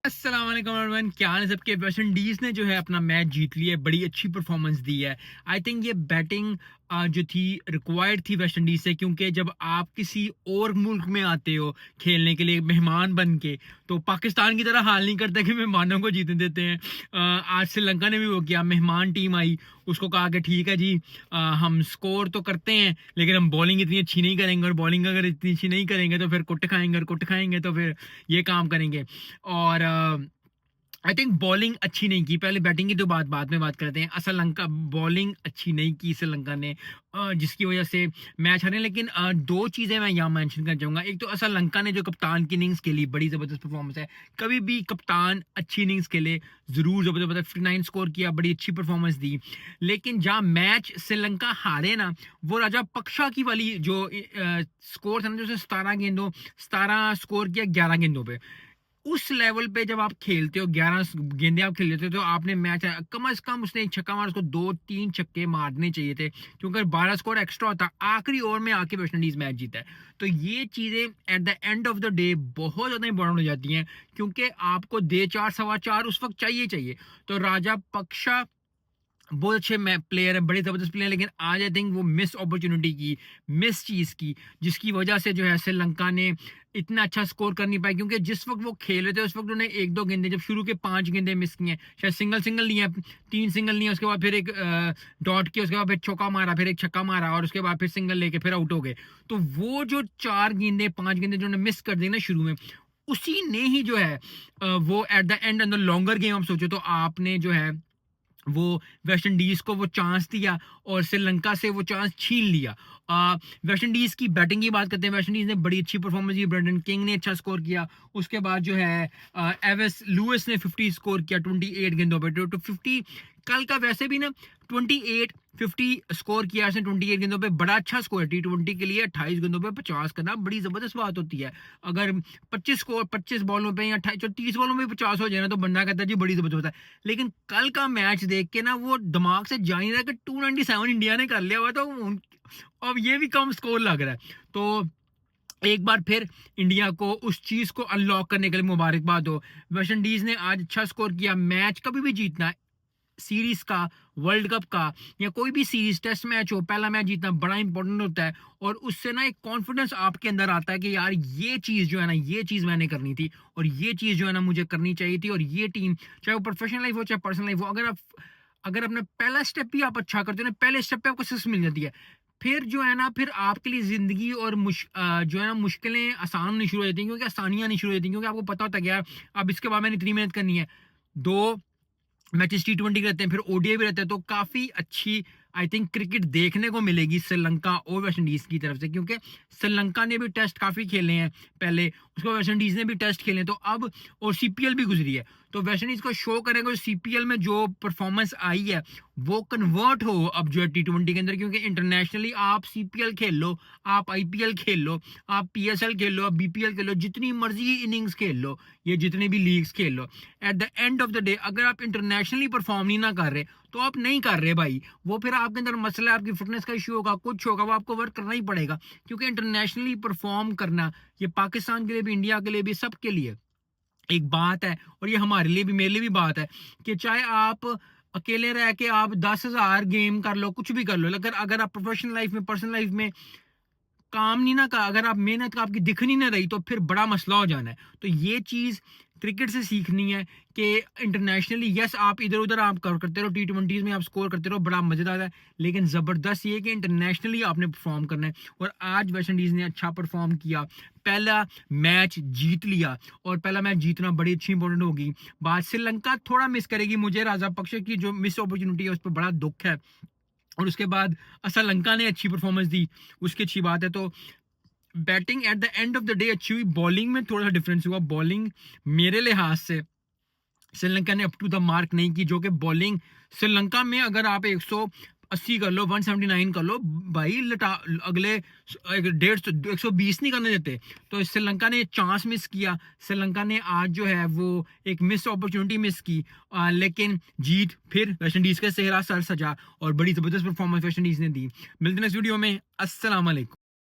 अस्सलाम वालेकुम एवरीवन, क्या हाल है सबके। वेस्ट इंडीज ने जो है अपना मैच जीत लिया है, बड़ी अच्छी परफॉर्मेंस दी है। आई थिंक ये बैटिंग जो थी रिक्वायर्ड थी वेस्ट इंडीज से, क्योंकि जब आप किसी और मुल्क में आते हो खेलने के लिए मेहमान बन के, तो पाकिस्तान की तरह हाल नहीं करते कि मेहमानों को जीतने देते हैं। आज श्रीलंका ने भी वो किया, मेहमान टीम आई, उसको कहा कि ठीक है जी, हम स्कोर तो करते हैं लेकिन हम बॉलिंग इतनी अच्छी नहीं करेंगे, और बॉलिंग अगर इतनी अच्छी नहीं करेंगे तो फिर कुट खाएंगे, और कुट खाएंगे तो फिर ये काम करेंगे। और आई थिंक बॉलिंग अच्छी नहीं की, पहले बैटिंग की तो बाद में बात करते हैं। श्रीलंका बॉलिंग अच्छी नहीं की श्रीलंका ने, जिसकी वजह से मैच हारे। लेकिन दो चीज़ें मैं यहाँ मेंशन करना चाहूँगा। एक तो श्रीलंका ने जो कप्तान की इनिंग्स खेली, बड़ी ज़बरदस्त परफॉर्मेंस है। कभी भी कप्तान अच्छी इनिंग्स खेले, ज़रूर ज़बरदस्त 59 स्कोर किया, बड़ी अच्छी परफॉर्मेंस दी। लेकिन जहाँ मैच श्रीलंका हारे ना, वो राजा पक्षा की वाली जो स्कोर था ना, जो उसने 17 स्कोर किया 11 गेंदों पे। उस लेवल पे जब आप खेलते हो, 11 गेंदे आप खेल लेते हो, तो आपने मैच कम से कम उसने एक छक्का मारा, उसको 2-3 छक्के मारने चाहिए थे, क्योंकि 12 स्कोर एक्स्ट्रा होता, आखिरी ओवर में आके वेस्ट इंडीज मैच जीता है। तो ये चीजें eight the end of the day बहुत ज्यादा इंपॉर्टेंट हो जाती हैं, क्योंकि आपको दे 4 सवा 4 उस वक्त चाहिए। तो राजा पक्षा बहुत अच्छे प्लेयर है, बड़े जबरदस्त प्लेयर, लेकिन आज आई थिंक वो मिस अपॉर्चुनिटी की, मिस चीज की, जिसकी वजह से जो है श्रीलंका ने इतना अच्छा स्कोर कर नहीं पाया। क्योंकि जिस वक्त वो खेल रहे थे उस वक्त उन्होंने एक दो गेंदे, जब शुरू के 5 गेंदे मिस किए, शायद सिंगल लिए, 3 सिंगल लिए, उसके बाद फिर एक डॉट किया, उसके बाद फिर चौका मारा, फिर एक छक्का मारा, और उसके बाद फिर सिंगल लेके फिर आउट हो गए। तो वो जो 4 गेंदे 5 गेंदे जो उन्होंने मिस कर दी ना शुरू में, उसी ने ही जो है वो eight the and in the longer game आप सोचो तो आपने जो है वो वेस्ट इंडीज को वो चांस दिया, और श्रीलंका से वो चांस छीन लिया। वेस्ट इंडीज की बैटिंग की बात करते हैं। वेस्ट इंडीज ने बड़ी अच्छी परफॉर्मेंस दी, ब्रेंडन किंग ने अच्छा स्कोर किया, उसके बाद जो है एवेस लुइस ने 50 स्कोर किया 28 गेंदों पे। तो 50 कल का वैसे भी ना 28-50 स्कोर किया उसने 28 गेंदों पे, बड़ा अच्छा स्कोर है T20 के लिए। 28 गेंदों पे 50 करना बड़ी जबरदस्त बात होती है। अगर 25 बॉलों पे या 30 बॉलों में 50 हो जाए ना, तो बंदा कहता है जी बड़ी जबरदस्त है। लेकिन कल का मैच देख के ना वो दिमाग से जा नहीं रहा कि 297 इंडिया ने कर लिया हुआ, तो अब ये भी कम स्कोर लग रहा है। तो एक बार फिर इंडिया को उस चीज को अनलॉक करने के लिए मुबारकबाद हो। वेस्ट इंडीज ने आज अच्छा स्कोर किया। मैच कभी भी जीतना है, सीरीज का, वर्ल्ड कप का, या कोई भी सीरीज, टेस्ट मैच हो, पहला मैच जीतना बड़ा इंपॉर्टेंट होता है। और उससे ना एक कॉन्फिडेंस आपके अंदर आता है कि यार ये चीज जो है ना, ये चीज मैंने करनी थी, और ये चीज जो है ना मुझे करनी चाहिए थी। और ये टीम, चाहे वो प्रोफेशनल लाइफ हो चाहे पर्सनल लाइफ हो, अगर अपने पहला स्टेप भी आप अच्छा करते हो ना, पहले स्टेप पे आपको सक्सेस मिल जाती है, फिर जो है ना, फिर आपके लिए जिंदगी और जो है ना मुश्किलें आसान होनी शुरू हो जाती हैं, क्योंकि आसानियां नहीं शुरू हो जाती हैं, क्योंकि आपको पता होता है कि यार अब इसके बाद मैंने इतनी मेहनत करनी है। दो मैचेस T20 के रहते हैं, फिर ओडीआई भी रहते हैं, तो काफी अच्छी आई थिंक क्रिकेट देखने को मिलेगी श्रीलंका और वेस्ट इंडीज की तरफ से। क्योंकि श्रीलंका ने भी टेस्ट काफी खेले हैं पहले, उसके बाद वेस्ट इंडीज ने भी टेस्ट खेले हैं, तो अब और सीपीएल भी गुजरी है, तो वेस्ट इंडीज को शो करेगा सीपीएल में जो परफॉर्मेंस आई है वो कन्वर्ट हो अब जो है T20 के अंदर। क्योंकि इंटरनेशनली आप सीपीएल खेल लो, आप आईपीएल खेल लो, आप पीएसएल खेल लो, आप बीपीएल खेल लो, जितनी मर्जी इनिंग्स खेल लो, ये जितने भी लीग्स खेल लो, at the end of the day अगर आप इंटरनेशनली परफॉर्म नहीं ना कर रहे, तो आप नहीं कर रहे भाई। वो फिर आपके अंदर मसला है, आपकी फिटनेस का इशू होगा, कुछ होगा, वो आपको वर्क करना ही पड़ेगा। क्योंकि इंटरनेशनली परफॉर्म करना, ये पाकिस्तान के लिए भी, इंडिया के लिए भी, सबके लिए एक बात है। और ये हमारे लिए भी, मेरे लिए भी बात है, कि चाहे आप अकेले रह के आप 10,000 गेम कर लो, कुछ भी कर लो, अगर आप प्रोफेशनल लाइफ में, पर्सनल लाइफ में काम नहीं ना का, अगर आप मेहनत का आपकी दिख नहीं ना रही, तो फिर बड़ा मसला हो जाना है। तो ये चीज क्रिकेट से सीखनी है कि इंटरनेशनली यस आप इधर उधर आप करते रहो, T20 में आप स्कोर करते रहो, बड़ा मजेदार है, लेकिन जबरदस्त ये कि इंटरनेशनली आपने परफॉर्म करना है। और आज वेस्ट इंडीज ने अच्छा परफॉर्म किया, पहला मैच जीत लिया, और पहला मैच जीतना बड़ी अच्छी इंपॉर्टेंट होगी। बात श्रीलंका थोड़ा मिस करेगी, मुझे राजा पक्षे की जो मिस अपॉर्चुनिटी है उस पर बड़ा दुख है। और उसके बाद श्रीलंका ने अच्छी परफॉर्मेंस दी, उसकी अच्छी बात है। तो batting at the end of the day अच्छी हुई, बॉलिंग में थोड़ा सा डिफरेंस हुआ। बॉलिंग मेरे लिहाज से श्रीलंका ने अप टू द मार्क नहीं की, जो कि बॉलिंग श्रीलंका में अगर आप 180 कर लो, 179 कर लो भाई, लटा अगले 120 नहीं करने देते। तो श्रीलंका ने चांस मिस किया, श्रीलंका ने आज जो है वो एक मिस अपॉर्चुनिटी मिस की, लेकिन जीत फिर वेस्ट इंडीज के सेहरा सर सजा, और बड़ी जबरदस्त परफॉर्मेंस वेस्ट इंडीज ने दी। मिलते हैं इस वीडियो में। अस्सलाम वालेकुम।